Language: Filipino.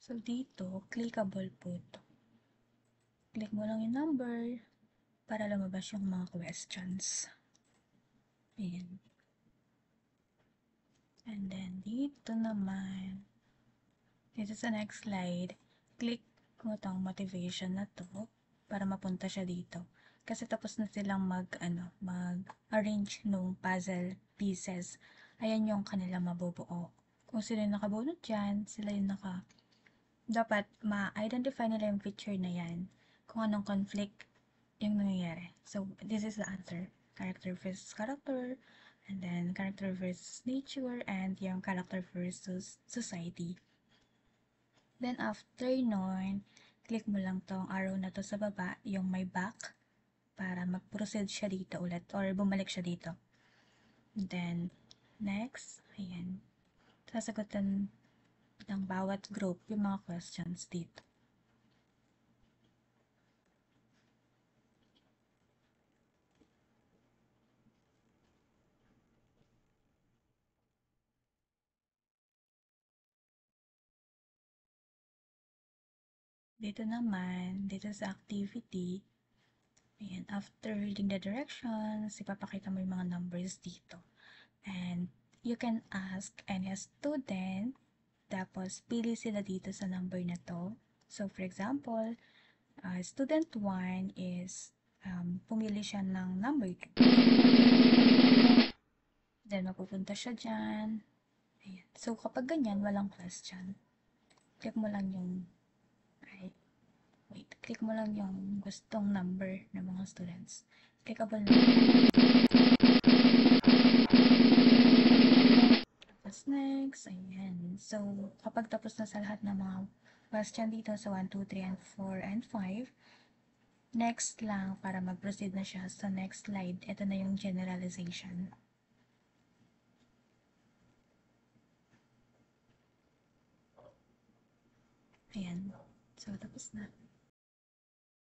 So, dito, clickable po ito. Click mo lang yung number para lumabas yung mga questions. Ayan. And then, dito naman, dito sa next slide, click mo tong motivation na to para mapunta siya dito. Kasi tapos na silang mag-arrange nung puzzle pieces. Ayan yung kanila mabubuo. Kung sila yung nakabunot dyan, sila yung dapat ma-identify nila yung feature na yan. Kung anong conflict yung nangyayari. So, this is the answer. Character versus character, and then character versus nature, and yung character versus society. Then, after nun, click mo lang tong arrow na to sa baba, yung may back, para mag-proceed siya dito ulit, or bumalik siya dito. And then, next, ayan, sasagutan ng bawat group yung mga questions dito. Dito naman, dito sa activity, ayan, after reading the directions, ipapakita mo yung mga numbers dito. And you can ask any student, tapos pili sila dito sa number na to. So, for example, student 1 is, pumili siya ng number 2. Then, mapupunta siya dyan. Ayan. So, kapag ganyan, walang question. Click mo lang yung, click mo lang yung gustong number ng mga students. Clickable na. Tapos next, ayan. So, kapag tapos na sa lahat ng mga question dito sa 1, 2, 3, and 4, and 5, next lang para mag-proceed na siya sa next slide. Ito na yung generalization. Ayan. So, tapos na.